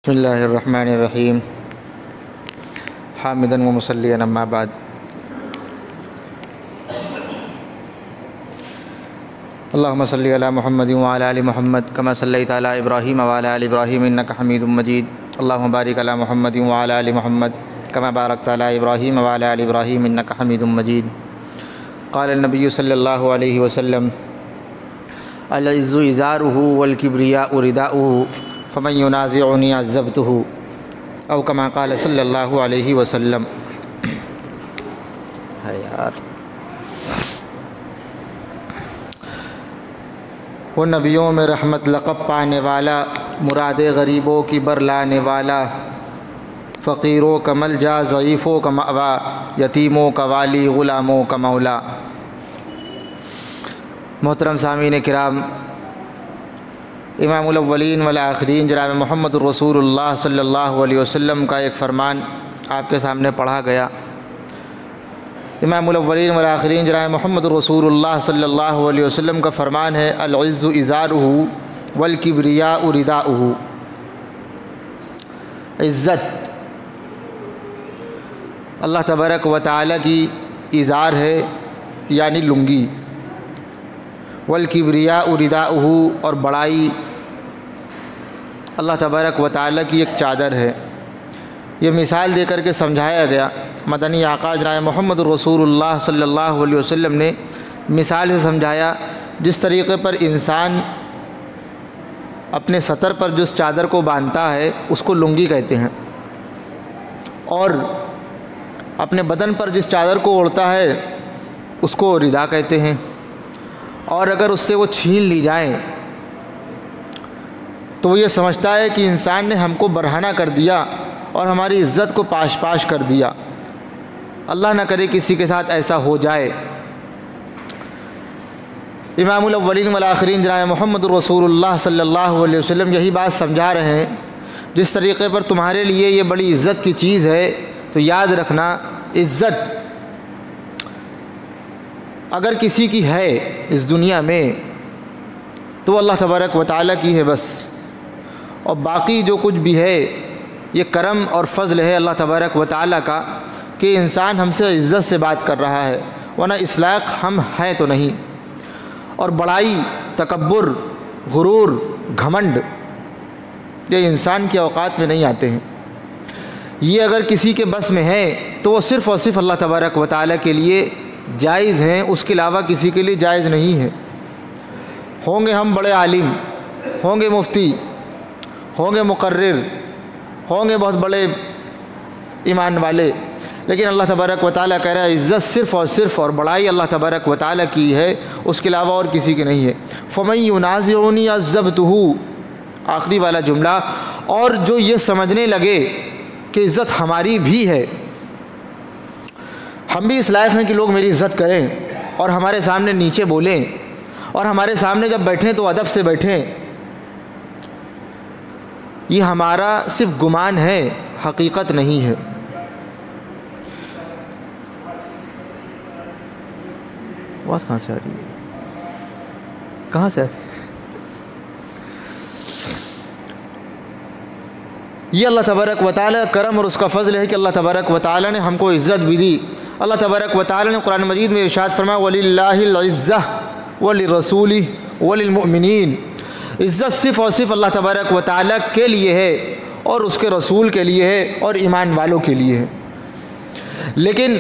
بسم اللہ الرحمن الرحیم حامداً و مصلیاً اما بعد اللہم صلی علی محمد وعلی آل محمد کما صلیت علی ابراہیم وعلی آل ابراہیم انک حمید مجید اللہم بارک علی محمد وعلی آل محمد کما بارکت علی ابراہیم وعلی آل ابراہیم انک حمید مجید قال النبی صلی اللہ علیہ وسلم العز ازارہ والکبریاء رداؤہ فمن ینازعنی عذبتہ او کما قال صلی اللہ علیہ وسلم۔ ہے یار وہ نبیوں میں رحمت لقب پانے والا، مراد غریبوں کی برلانے والا، فقیروں کا ملجا، ضعیفوں کا مأویٰ، یتیموں کا والی، غلاموں کا مولا۔ محترم سامعین کرام، امام الاولین والآخرین جناب محمد الرسول اللہ صلی اللہ علیہ وسلم کا ایک فرمان آپ کے سامنے پڑھا گیا۔ امام الاولین والآخرین جناب محمد الرسول اللہ صلی اللہ علیہ وسلم کا فرمان ہے العز ازارہ والکبریاء رداؤہ۔ عزت اللہ تبارک و تعالی کی ازار ہے یعنی لنگی، والکبریاء رداؤہ اور بڑائی اللہ تبارک و تعالی کی ایک چادر ہے۔ یہ مثال دے کر کے سمجھایا گیا۔ مدنی آقا جناب محمد الرسول اللہ صلی اللہ علیہ وسلم نے مثال سے سمجھایا، جس طریقے پر انسان اپنے سطر پر جس چادر کو باندھتا ہے اس کو لنگی کہتے ہیں، اور اپنے بدن پر جس چادر کو اوڑھتا ہے اس کو ردا کہتے ہیں، اور اگر اس سے وہ چھین لی جائیں تو وہ یہ سمجھتا ہے کہ انسان نے ہم کو برہنہ کر دیا اور ہماری عزت کو پاش پاش کر دیا۔ اللہ نہ کرے کسی کے ساتھ ایسا ہو جائے۔ امام الاولین والآخرین جناب محمد الرسول اللہ صلی اللہ علیہ وسلم یہی بات سمجھا رہے ہیں، جس طریقے پر تمہارے لیے یہ بڑی عزت کی چیز ہے تو یاد رکھنا، عزت اگر کسی کی ہے اس دنیا میں تو اللہ تبارک و تعالیٰ کی ہے بس، اور باقی جو کچھ بھی ہے یہ کرم اور فضل ہے اللہ تبارک و تعالیٰ کا کہ انسان ہم سے عزت سے بات کر رہا ہے، ورنہ اس لائق ہم ہیں تو نہیں۔ اور بڑائی، تکبر، غرور، گھمنڈ یہ انسان کے اوقات میں نہیں آتے ہیں۔ یہ اگر کسی کے بس میں ہے تو وہ صرف اور صرف اللہ تبارک و تعالیٰ کے لیے جائز ہیں، اس کے علاوہ کسی کے لیے جائز نہیں ہے۔ ہوں گے ہم بڑے عالم، ہوں گے مفتی، ہوں گے مقرر، ہوں گے بہت بڑے ایمان والے، لیکن اللہ تبارک و تعالیٰ کہہ رہا ہے عزت صرف اور صرف اور بڑائی اللہ تبارک و تعالیٰ کی ہے، اس کے علاوہ اور کسی کی نہیں ہے۔ فَمَن يُنَازِعُنِي عَذَّبْتُهُ، آخری والا جملہ، اور جو یہ سمجھنے لگے کہ عزت ہماری بھی ہے، ہم بھی اس لائق ہیں کہ لوگ میری عزت کریں اور ہمارے سامنے نیچے بولیں اور ہمارے سامنے جب بیٹھیں تو ادب سے بیٹھیں، یہ ہمارا صرف گمان ہے، حقیقت نہیں ہے۔ آواز کہاں سے آ رہی ہے؟ کہاں سے آ رہی ہے؟ یہ اللہ تبارک و تعالیٰ کرم اور اس کا فضل ہے کہ اللہ تبارک و تعالیٰ نے ہم کو عزت بھی دی۔ اللہ تبارک و تعالیٰ نے قرآن مجید میں ارشاد فرمایا وَلِلَّهِ الْعِزَّةُ وَلِلرَّسُولِ وَلِلْمُؤْمِنِينَ، عزت صرف اور صرف اللہ تبارک و تعالیٰ کے لیے ہے اور اس کے رسول کے لیے ہے اور ایمان والوں کے لیے ہے۔ لیکن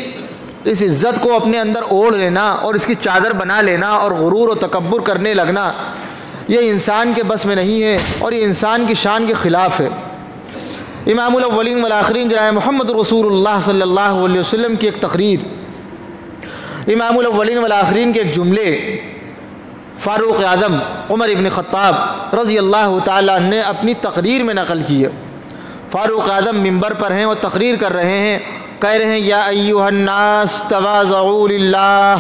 اس عزت کو اپنے اندر اوڑھ لینا اور اس کی چادر بنا لینا اور غرور و تکبر کرنے لگنا یہ انسان کے بس میں نہیں ہے اور یہ انسان کی شان کے خلاف ہے۔ امام الاولین والآخرین جناب محمد رسول اللہ صلی اللہ علیہ وسلم کی ایک تقریر، امام الاولین والآخرین کے ایک جملے فاروق اعظم عمر ابن خطاب رضی اللہ تعالیٰ عنہ نے اپنی تقریر میں نقل کی ہے۔ فاروق اعظم ممبر پر ہیں اور تقریر کر رہے ہیں، کہہ رہے ہیں یا ایھا الناس تواضعوا للہ،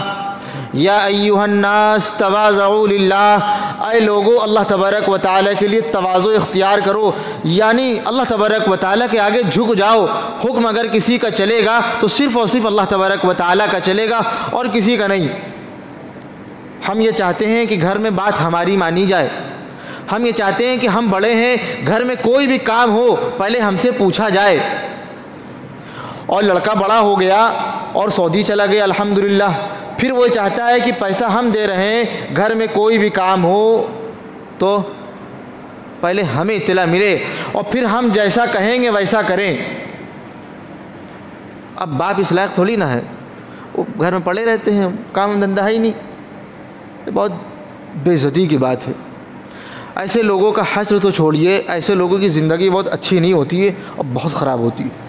یا ایھا الناس تواضعوا للہ، اے لوگو اللہ تبارک و تعالیٰ کے لیے تواضع اختیار کرو، یعنی اللہ تبارک و تعالیٰ کے آگے جھک جاؤ۔ حکم اگر کسی کا چلے گا تو صرف اور صرف اللہ تبارک و تعالیٰ کا چلے گا اور کسی کا نہیں۔ ہم یہ چاہتے ہیں کہ گھر میں بات ہماری مانی جائے، ہم یہ چاہتے ہیں کہ ہم بڑے ہیں، گھر میں کوئی بھی کام ہو پہلے ہم سے پوچھا جائے۔ اور لڑکا بڑا ہو گیا اور سعودی چلا گیا الحمدللہ، پھر وہ چاہتا ہے کہ پیسہ ہم دے رہے ہیں، گھر میں کوئی بھی کام ہو تو پہلے ہمیں اطلاع ملے اور پھر ہم جیسا کہیں گے ویسا کریں۔ اب باپ اس لائق تھوڑی نہ ہے، وہ گھر میں پڑے رہتے ہیں، کام دھندہ ہی نہیں، یہ بہت بے عزتی کی بات ہے۔ ایسے لوگوں کا حشر تو چھوڑیے، ایسے لوگوں کی زندگی بہت اچھی نہیں ہوتی ہے اور بہت خراب ہوتی ہے۔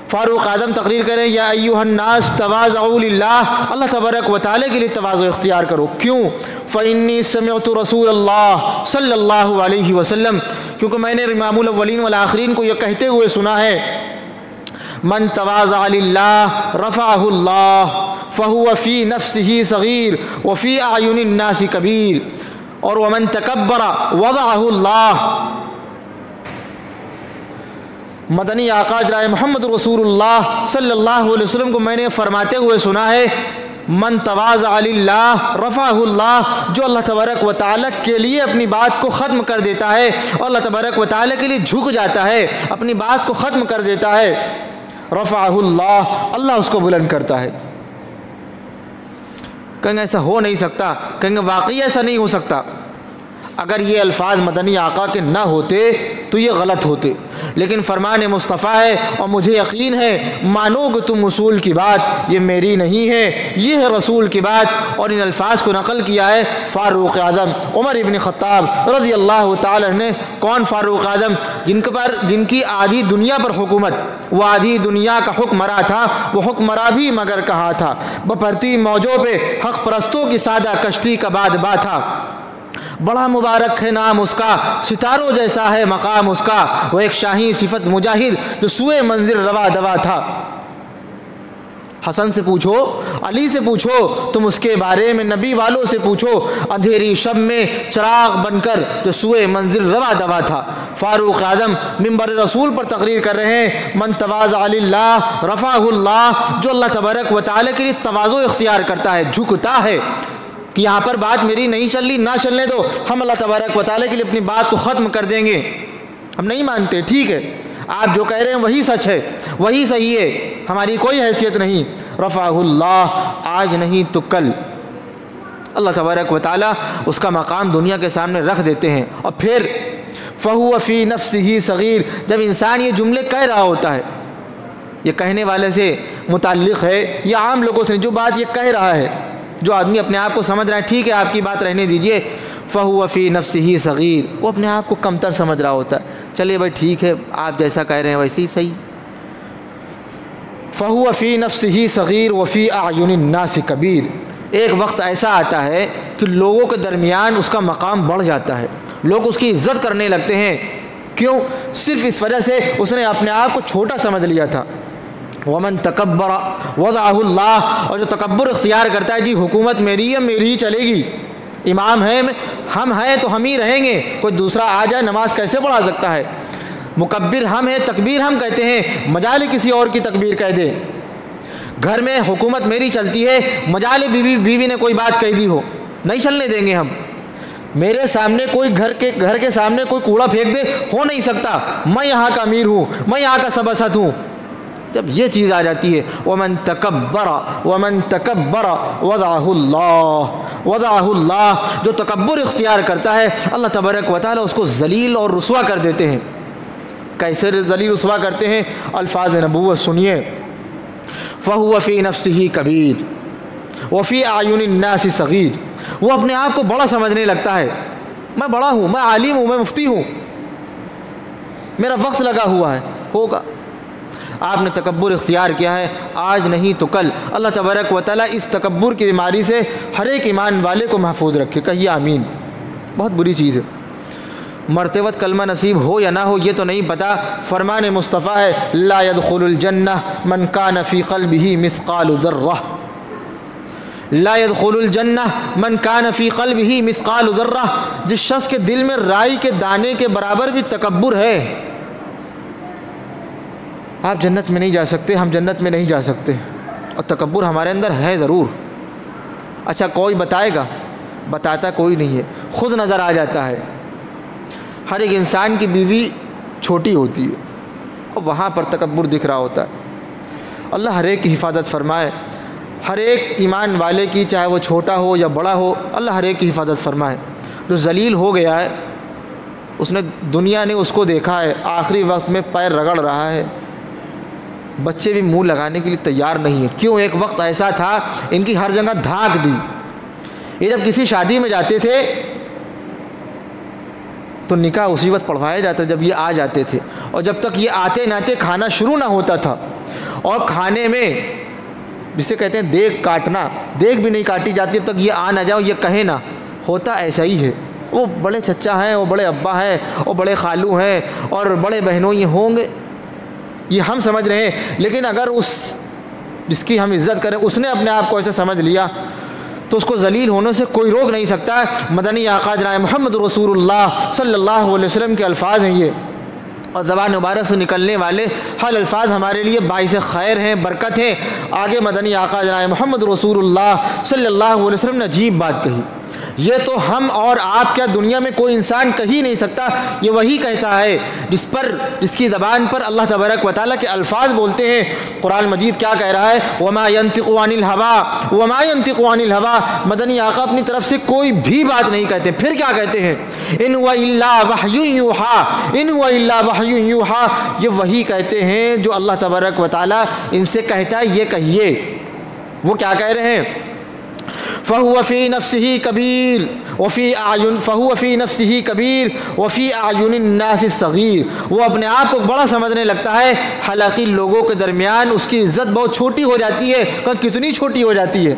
فاروق اعظم تقریر کریں، یا ایھا الناس تواضعوا للہ، اللہ تبارک و تعالیٰ کے لیے تواضع اختیار کرو۔ کیوں؟ فإنی سمعت رسول اللہ صلی اللہ علیہ وسلم، کیونکہ میں نے امام الاولین والآخرین کو یہ کہتے ہوئے سنا ہے، من تواضع للہ رفعہ اللہ فہو فی نفسہ صغیر وفی اعین الناس کبیر، اور ومن تکبر وضعہ اللہ۔ مدنی آقا جناب محمد رسول اللہ صلی اللہ علیہ وسلم کو میں نے فرماتے ہوئے سنا ہے، من تواضع للہ رفعہ اللہ، جو اللہ تبارک و تعالیٰ کے لیے اپنی بات کو ختم کر دیتا ہے اور اللہ تبارک و تعالیٰ کے لیے جھک جاتا ہے، اپنی بات کو ختم کر دیتا ہے، رفعہ اللہ، اللہ اس کو بلند کرتا ہے۔ کہیں گے ایسا ہو نہیں سکتا، کہیں گے واقعی ایسا نہیں ہو سکتا۔ اگر یہ الفاظ مدنی آقا کے نہ ہوتے تو یہ غلط ہوتے، لیکن فرمان مصطفیٰ ہے اور مجھے یقین ہے مانو گے تم اصول کی بات، یہ میری نہیں ہے، یہ ہے رسول کی بات۔ اور ان الفاظ کو نقل کیا ہے فاروق اعظم عمر ابن خطاب رضی اللہ تعالیٰ نے۔ کون فاروق اعظم؟ جن کی آدھی دنیا پر حکومت، وہ آدھی دنیا کا حکمراں تھا، وہ حکمراں بھی مگر کہاں تھا، بپھرتی موجوں پہ حق پرستوں کی سادہ کشتی کا بادباں تھا۔ بڑا مبارک ہے نام اس کا، ستاروں جیسا ہے مقام اس کا، وہ ایک شاہی صفت مجاہد جو سوئے منزل روا دوا تھا۔ حسن سے پوچھو، علی سے پوچھو، تم اس کے بارے میں نبی والوں سے پوچھو، اندھیری شب میں چراغ بن کر جو سوئے منزل روا دوا تھا۔ فاروق اعظم منبر رسول پر تقریر کر رہے ہیں، من تواضع للہ رفعہ اللہ، جو اللہ تبارک و تعالیٰ کے لیے تواضع اختیار کرتا ہے، جھکتا ہے کہ یہاں پر بات میری نہیں چل رہی، نہ چلنے دو، ہم اللہ تبارک و تعالیٰ کے لیے اپنی بات کو ختم کر دیں گے، ہم نہیں مانتے، ٹھیک ہے آپ جو کہہ رہے ہیں وہی سچ ہے، وہی صحیح ہے، ہماری کوئی حیثیت نہیں۔ رفعہ اللہ، آج نہیں تو کل اللہ تبارک و تعالیٰ اس کا مقام دنیا کے سامنے رکھ دیتے ہیں۔ اور پھر فہو فی نفسہ صغیر، جب انسان یہ جملے کہہ رہا ہوتا ہے، یہ کہنے والے سے متعلق ہے یا عام لوگوں سے، جو بات یہ کہہ رہا ہے، جو آدمی اپنے آپ کو سمجھ رہا ہے ٹھیک ہے آپ کی بات رہنے دیجئے، فہو فی نفسہ صغیر، وہ اپنے آپ کو کمتر سمجھ رہا ہوتا ہے، چلیے بھائی ٹھیک ہے آپ جیسا کہہ رہے ہیں ویسے ہی صحیح۔ فہو فی نفسہ صغیر وفی اعین الناس کبیر، ایک وقت ایسا آتا ہے کہ لوگوں کے درمیان اس کا مقام بڑھ جاتا ہے، لوگ اس کی عزت کرنے لگتے ہیں۔ کیوں؟ صرف اس وجہ سے اس نے اپنے آپ کو چھوٹا سمجھ لیا تھا۔ ومن تکبر وضعہ اللہ، اور جو تکبر اختیار کرتا ہے، جی حکومت میری ہے، میری ہی چلے گی، امام ہے، ہم ہیں تو ہم ہی رہیں گے، کوئی دوسرا آ جائے نماز کیسے پڑھا سکتا ہے، مکبر ہم ہیں، تکبیر ہم کہتے ہیں، مجال کسی اور کی تکبیر کہہ دے، گھر میں حکومت میری چلتی ہے، مجال بیوی نے کوئی بات کہہ دی ہو، نہیں چلنے دیں گے ہم، میرے سامنے کوئی گھر کے سامنے کوئی کوڑا پھینک دے، ہو نہیں سکتا، میں یہاں کا امیر ہوں، میں یہاں کا سبست ہوں۔ جب یہ چیز آ جاتی ہے، ومن تکبر وضعہ اللہ، جو تکبر اختیار کرتا ہے اللہ تبارک و تعالیٰ اس کو ذلیل اور رسوا کر دیتے ہیں۔ کیسے ذلیل رسوا کرتے ہیں؟ الفاظ نبوت سنیے، فہو فی نفسہ کبیر وفی اعین الناس صغیر، وہ اپنے آپ کو بڑا سمجھنے لگتا ہے، میں بڑا ہوں، میں عالم ہوں، میں مفتی ہوں، میرا وقت لگا ہوا ہے، ہوگا۔ آپ نے تکبر اختیار کیا ہے، آج نہیں تو کل اللہ تبارک و تعالیٰ اس تکبر کی بیماری سے ہر ایک ایمان والے کو محفوظ رکھے، کہیے آمین۔ بہت بری چیز ہے، مرتے وقت کلمہ نصیب ہو یا نہ ہو یہ تو نہیں پتہ، فرمان مصطفیٰ ہے لا يدخل الجنہ من کان فی قلبہ مثقال ذرہ، لا يدخل الجنہ من کان فی قلبہ مثقال ذرہ، جس شخص کے دل میں رائی کے دانے کے برابر بھی تکبر ہے، آپ جنت میں نہیں جا سکتے، ہم جنت میں نہیں جا سکتے، اور تکبر ہمارے اندر ہے ضرور۔ اچھا کوئی بتائے گا؟ بتاتا کوئی نہیں ہے، خود نظر آ جاتا ہے۔ ہر ایک انسان کی بیوی چھوٹی ہوتی ہے اور وہاں پر تکبر دکھ رہا ہوتا ہے۔ اللہ ہر ایک کی حفاظت فرمائے، ہر ایک ایمان والے کی، چاہے وہ چھوٹا ہو یا بڑا ہو، اللہ ہر ایک کی حفاظت فرمائے۔ جو ذلیل ہو گیا ہے، اس نے دنیا نے اس کو دیکھا ہے، آخری وقت میں پیر رگڑ رہا ہے، بچے بھی منہ لگانے کے لیے تیار نہیں ہیں۔ کیوں؟ ایک وقت ایسا تھا ان کی ہر جگہ دھاک دی۔ یہ جب کسی شادی میں جاتے تھے تو نکاح اسی وقت پڑھوایا جاتا جب یہ آ جاتے تھے، اور جب تک یہ آتے نہ آتے کھانا شروع نہ ہوتا تھا۔ اور کھانے میں جسے کہتے ہیں دیگ کاٹنا، دیگ بھی نہیں کاٹی جاتی جب تک یہ آ نہ جاؤ، یہ کہے نہ۔ ہوتا ایسا ہی ہے، وہ بڑے چچا ہیں، وہ بڑے ابا ہیں، وہ بڑے خالو ہیں اور بڑے بہنوں یہ ہوں گے، یہ ہم سمجھ رہے ہیں۔ لیکن اگر اس جس کی ہم عزت کریں اس نے اپنے آپ کو ایسے سمجھ لیا تو اس کو ذلیل ہونے سے کوئی روک نہیں سکتا۔ مدنی آقا جناب محمد رسول اللہ صلی اللہ علیہ وسلم کے الفاظ ہیں یہ، اور زبان مبارک سے نکلنے والے ہر الفاظ ہمارے لیے باعث خیر ہیں، برکت ہیں۔ آگے مدنی آقا جناب محمد رسول اللہ صلی اللہ علیہ وسلم نے عجیب بات کہی، یہ تو ہم اور آپ کیا دنیا میں کوئی انسان کہہ ہی نہیں سکتا، یہ وہی کہتا ہے جس کی زبان پر اللہ تبارک و تعالیٰ کے الفاظ بولتے ہیں۔ قرآن مجید کیا کہہ رہا ہے؟ وما ينطق عن الهوى وما ينطق عن الهوى۔ مدنی آقا اپنی طرف سے کوئی بھی بات نہیں کہتے، پھر کیا کہتے ہیں؟ ان هو الا وحی یوحى، ان هو الا وحی یوحى، یہ وہی کہتے ہیں جو اللہ تبارک و تعالیٰ ان سے کہتا ہے یہ کہیے۔ وہ کیا کہہ رہے ہیں؟ فهو في نفسه كبير وفي اعین الناس صغیر۔ وہ اپنے آپ کو بڑا سمجھنے لگتا ہے، حالانکہ لوگوں کے درمیان اس کی عزت بہت چھوٹی ہو جاتی ہے۔ کتنی چھوٹی ہو جاتی ہے؟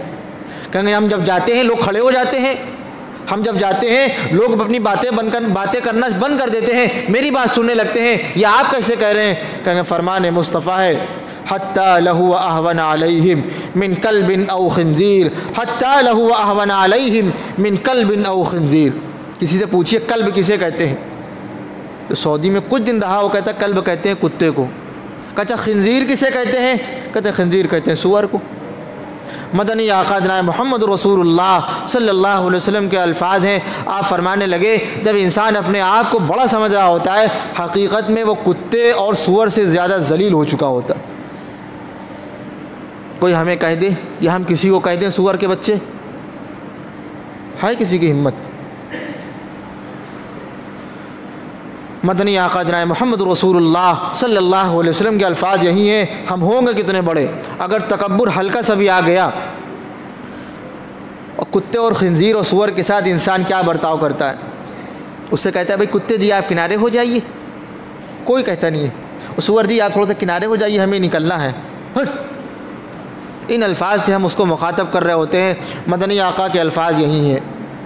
کہیں ہم جب جاتے ہیں لوگ کھڑے ہو جاتے ہیں، ہم جب جاتے ہیں لوگ اپنی باتیں کرنا بند کر دیتے ہیں، میری بات سننے لگتے ہیں۔ یہ آپ کیسے کہہ رہے ہیں؟ کہیں فرمان مصطفیٰ ہے، حتیٰ لہو اہون علیہم من کلب او خنزیر، حتیٰ لہو اہون علیہم من کلب او خنزیر۔ کسی سے پوچھئے کلب کسے کہتے ہیں؟ تو سعودی میں کچھ دن رہا وہ کہتا ہے کلب کہتے ہیں کتے کو۔ کہتا خنزیر کسے کہتے ہیں؟ کہتے ہیں خنزیر کہتے ہیں سور کو۔ مدنی آقا جناب محمد رسول اللہ صلی اللہ علیہ وسلم کے الفاظ ہیں۔ آپ فرمانے لگے جب انسان اپنے آپ کو بڑا سمجھ رہا ہوتا ہے، حقیقت میں وہ کتے اور سور سے زیادہ ذلیل ہو چکا ہوتا ہے۔ کوئی ہمیں کہہ دے یا ہم کسی کو کہہ دیں سور کے بچے، ہے کسی کی ہمت؟ مدنی آقا جناب محمد رسول اللہ صلی اللہ علیہ وسلم کے الفاظ یہی ہیں، ہم ہوں گے کتنے بڑے، اگر تکبر ہلکا سا بھی آ گیا، اور کتے اور خنزیر اور سور کے ساتھ انسان کیا برتاؤ کرتا ہے؟ اس سے کہتا ہے بھائی کتے جی آپ کنارے ہو جائیے، کوئی کہتا نہیں ہے، سور جی آپ تھوڑا سا کنارے ہو جائیے ہمیں نکلنا ہے۔ ان الفاظ سے ہم اس کو مخاطب کر رہے ہوتے ہیں۔ مدنی آقا کے الفاظ یہی ہیں،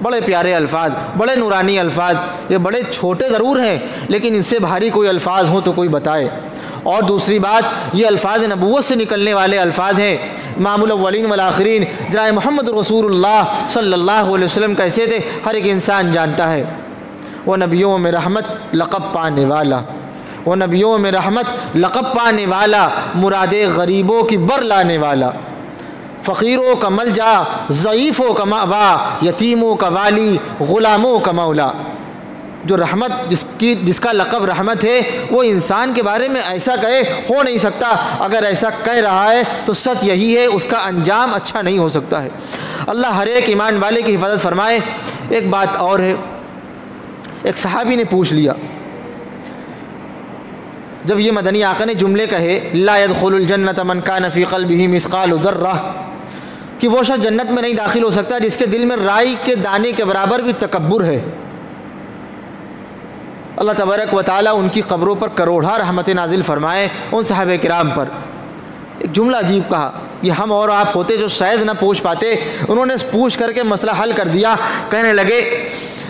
بڑے پیارے الفاظ، بڑے نورانی الفاظ، یہ بڑے چھوٹے ضرور ہیں لیکن ان سے بھاری کوئی الفاظ ہوں تو کوئی بتائے۔ اور دوسری بات، یہ الفاظ نبوت سے نکلنے والے الفاظ ہیں۔ امام الاولین والآخرین جناب محمد رسول اللہ صلی اللہ علیہ وسلم کیسے تھے ہر ایک انسان جانتا ہے۔ وہ نبیوں میں رحمت لقب پانے والا، وہ نبیوں میں رحمت لقب پانے والا، مراد غریبوں کی بر لانے والا، فقیروں کا ملجا، ضعیفوں کا مأوا، یتیموں کا والی، غلاموں کا مولا۔ جو رحمت جس کا لقب رحمت ہے وہ انسان کے بارے میں ایسا کہے ہو نہیں سکتا، اگر ایسا کہہ رہا ہے تو سچ یہی ہے، اس کا انجام اچھا نہیں ہو سکتا ہے۔ اللہ ہر ایک ایمان والے کی حفاظت فرمائے۔ ایک بات اور ہے، ایک صحابی نے پوچھ لیا جب یہ مدنی آقا نے جملے کہے لا يدخل الجنت من كان في قلبه مثقال ذرہ، کہ وہ شخص جنت میں نہیں داخل ہو سکتا جس کے دل میں رائی کے دانے کے برابر بھی تکبر ہے۔ اللہ تبارک و تعالیٰ ان کی قبروں پر کروڑا رحمت نازل فرمائے، ان صحابہ کرام پر۔ ایک جملہ عجیب کہا، یہ ہم اور آپ ہوتے جو شاید نہ پوچھ پاتے، انہوں نے پوچھ کر کے مسئلہ حل کر دیا۔ کہنے لگے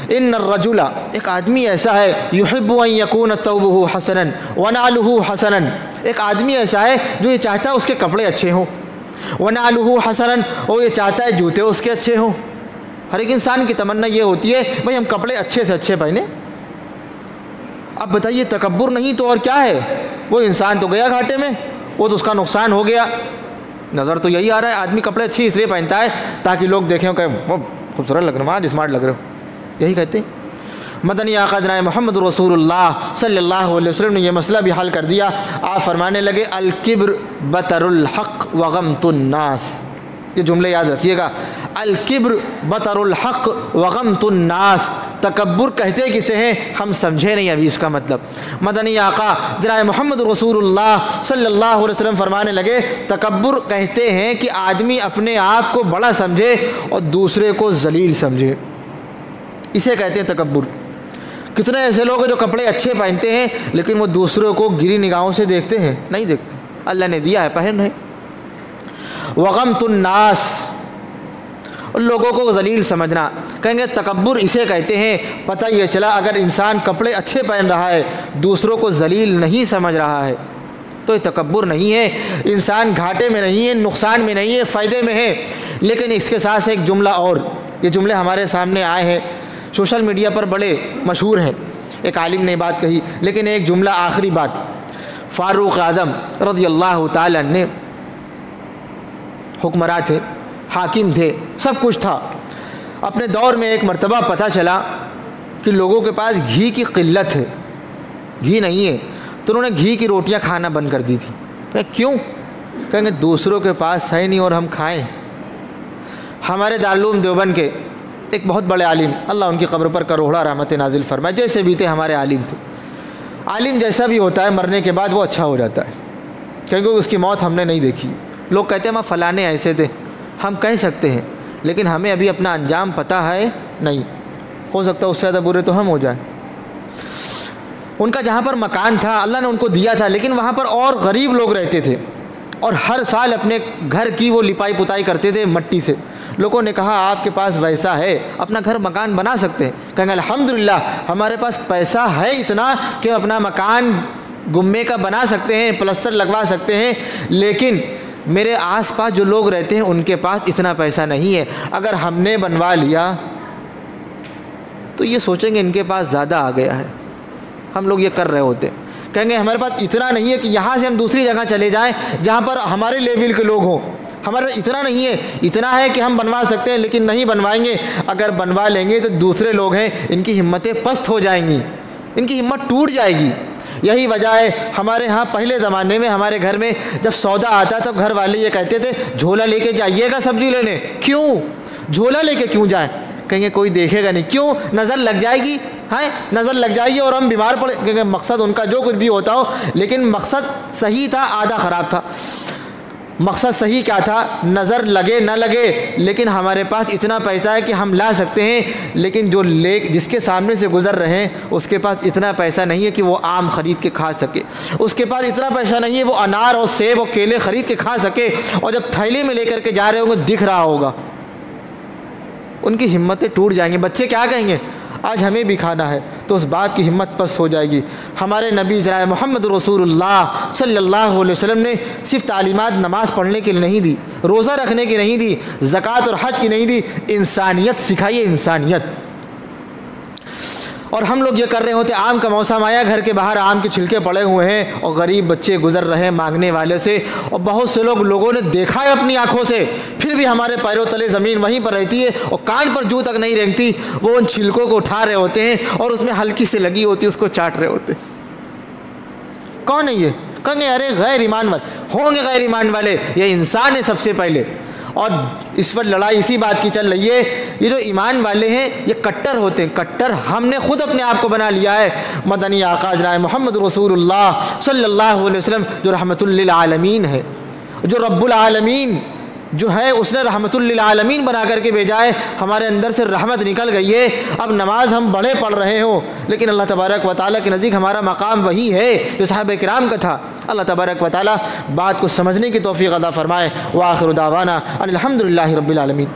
ان الرجل، ایک آدمی ایسا ہے، یحب ان یکون ثوبہ حسنا ونعلہ حسنا، ایک آدمی ایسا ہے جو یہ چاہتا ہے اس کے کپڑے اچھے ہوں، ونعلہ حسنا، اور یہ چاہتا ہے جوتے اس کے اچھے ہوں۔ ہر ایک انسان کی تمنا یہ ہوتی ہے بھائی ہم کپڑے اچھے سے اچھے پہنیں۔ اب بتائیے تکبر نہیں تو اور کیا ہے؟ وہ انسان تو گیا گھاٹے میں، وہ تو اس کا نقصان ہو گیا۔ نظر تو یہی آ رہا ہے آدمی کپڑے اچھے اس لیے پہنتا ہے تاکہ لوگ دیکھیں کہ وہ خوبصورت لگ رہے ہو، اسمارٹ لگ رہے ہو، یہی کہتے ہیں۔ مدنی آقا جناب محمد رسول اللہ صلی اللہ علیہ وسلم نے یہ مسئلہ بھی حل کر دیا۔ آپ فرمانے لگے الکبر بطر الحق وغمط الناس، یہ جملے یاد رکھیے گا، الکبر بطر الحق وغمط الناس، تکبر کہتے کسے ہیں ہم سمجھے نہیں ابھی اس کا مطلب۔ مدنی آقا جناب محمد رسول اللہ صلی اللہ علیہ وسلم فرمانے لگے تکبر کہتے ہیں کہ آدمی اپنے آپ کو بڑا سمجھے اور دوسرے کو ذلیل سمجھے، اسے کہتے ہیں تکبر۔ کتنے ایسے لوگ ہیں جو کپڑے اچھے پہنتے ہیں لیکن وہ دوسروں کو گری نگاہوں سے دیکھتے ہیں؟ نہیں دیکھتے، اللہ نے دیا ہے پہن رہے۔ وغمط الناس، لوگوں کو ذلیل سمجھنا، کہیں گے تکبر اسے کہتے ہیں۔ پتہ یہ چلا اگر انسان کپڑے اچھے پہن رہا ہے دوسروں کو ذلیل نہیں سمجھ رہا ہے تو یہ تکبر نہیں ہے، انسان گھاٹے میں نہیں ہے، نقصان میں نہیں ہے، فائدے میں ہے۔ لیکن اس کے ساتھ ایک جملہ اور، یہ جملے ہمارے سامنے آئے ہیں، سوشل میڈیا پر بڑے مشہور ہیں، ایک عالم نے بات کہی، لیکن ایک جملہ آخری بات، فاروق اعظم رضی اللہ تعالیٰ نے حکمراں تھے، حاکم تھے، سب کچھ تھا۔ اپنے دور میں ایک مرتبہ پتہ چلا کہ لوگوں کے پاس گھی کی قلت ہے، گھی نہیں ہے، تو انہوں نے گھی کی روٹیاں کھانا بند کر دی تھی۔ کیوں؟ کہیں گے دوسروں کے پاس ہے نہیں اور ہم کھائیں۔ ہمارے دارالعلوم دیوبند کے ایک بہت بڑے عالم، اللہ ان کی قبر پر کروڑا رحمت نازل فرمائے، جیسے بھی تھے ہمارے عالم تھے۔ عالم جیسا بھی ہوتا ہے مرنے کے بعد وہ اچھا ہو جاتا ہے، کیونکہ اس کی موت ہم نے نہیں دیکھی۔ لوگ کہتے ہیں ہم فلانے ایسے تھے، ہم کہہ سکتے ہیں لیکن ہمیں ابھی اپنا انجام پتہ ہے نہیں، ہو سکتا ہے اس سے زیادہ برے تو ہم ہو جائیں۔ ان کا جہاں پر مکان تھا اللہ نے ان کو دیا تھا، لیکن وہاں پر اور غریب لوگ رہتے تھے اور ہر سال اپنے گھر کی وہ لپائی پتائی کرتے تھے مٹی سے۔ لوگوں نے کہا آپ کے پاس ویسا ہے، اپنا گھر مکان بنا سکتے ہیں؟ کہیں گے الحمدللہ ہمارے پاس پیسہ ہے اتنا کہ ہم اپنا مکان گمے کا بنا سکتے ہیں، پلستر لگوا سکتے ہیں، لیکن میرے آس پاس جو لوگ رہتے ہیں ان کے پاس اتنا پیسہ نہیں ہے۔ اگر ہم نے بنوا لیا تو یہ سوچیں گے ان کے پاس زیادہ آ گیا ہے، ہم لوگ یہ کر رہے ہوتے ہیں۔ کہیں گے ہمارے پاس اتنا نہیں ہے کہ یہاں سے ہم دوسری جگہ چلے جائیں جہاں پر ہمارے لیول کے لوگ ہوں، ہمارے پاس اتنا نہیں ہے، اتنا ہے کہ ہم بنوا سکتے ہیں لیکن نہیں بنوائیں گے۔ اگر بنوا لیں گے تو دوسرے لوگ ہیں ان کی ہمتیں پست ہو جائیں گی، ان کی ہمت ٹوٹ جائے گی۔ یہی وجہ ہے ہمارے ہاں پہلے زمانے میں ہمارے گھر میں جب سودا آتا تو گھر والے یہ کہتے تھے جھولا لے کے جائیے گا سبزی لینے۔ کیوں جھولا لے کے کیوں جائیں؟ کہیں گے کوئی دیکھے گا نہیں۔ کیوں؟ نظر لگ جائے گی، ہاں نظر لگ جائے گی اور ہم بیمار پڑے۔ کہیں گے مقصد ان کا جو کچھ بھی ہوتا ہو لیکن مقصد صحیح تھا، آدھا خراب تھا۔ مقصد صحیح کیا تھا؟ نظر لگے نہ لگے لیکن ہمارے پاس اتنا پیسہ ہے کہ ہم لا سکتے ہیں، لیکن جو جس کے سامنے سے گزر رہے ہیں اس کے پاس اتنا پیسہ نہیں ہے کہ وہ آم خرید کے کھا سکے، اس کے پاس اتنا پیسہ نہیں ہے وہ انار اور سیب اور کیلے خرید کے کھا سکے، اور جب تھیلی میں لے کر کے جا رہے ہوں گے دکھ رہا ہوگا، ان کی ہمتیں ٹوٹ جائیں گی۔ بچے کیا کہیں گے آج ہمیں بھی کھانا ہے، تو اس باپ کی ہمت پست ہو جائے گی۔ ہمارے نبی جناب محمد رسول اللہ صلی اللہ علیہ وسلم نے صرف تعلیمات نماز پڑھنے کی نہیں دی، روزہ رکھنے کی نہیں دی، زکوٰۃ اور حج کی نہیں دی، انسانیت سکھائی، انسانیت۔ اور ہم لوگ یہ کر رہے ہوتے، آم کا موسم آیا، گھر کے باہر آم کے چھلکے پڑے ہوئے ہیں اور غریب بچے گزر رہے ہیں مانگنے والے سے، اور بہت سے لوگوں نے دیکھا ہے اپنی آنکھوں سے، پھر بھی ہمارے پیروں تلے زمین وہیں پر رہتی ہے اور کان پر جو تک نہیں رینگتی، وہ ان چھلکوں کو اٹھا رہے ہوتے ہیں اور اس میں ہلکی سے لگی ہوتی ہے اس کو چاٹ رہے ہوتے۔ کون ہے یہ؟ کہیں گے ارے غیر ایمان والے ہوں گے، غیر ایمان والے، یہ انسان ہے سب سے پہلے۔ اور اس وقت لڑائی اسی بات کی چل رہی ہے، یہ جو ایمان والے ہیں یہ کٹر ہوتے ہیں، کٹر ہم نے خود اپنے آپ کو بنا لیا ہے۔ مدنی آقا جناب محمد رسول اللہ صلی اللہ علیہ وسلم جو رحمت للعالمین ہے، جو رب العالمین جو ہے اس نے رحمت للعالمین بنا کر کے بھیجا ہے، ہمارے اندر سے رحمت نکل گئی ہے۔ اب نماز ہم بڑے پڑھ رہے ہوں لیکن اللہ تبارک و تعالیٰ کے نزدیک ہمارا مقام وہی ہے جو صحابہ کرام کا تھا۔ اللہ تبارک و تعالیٰ بات کو سمجھنے کی توفیق عطا فرمائے۔ وآخر دعوانا ان الحمد للہ رب العالمین۔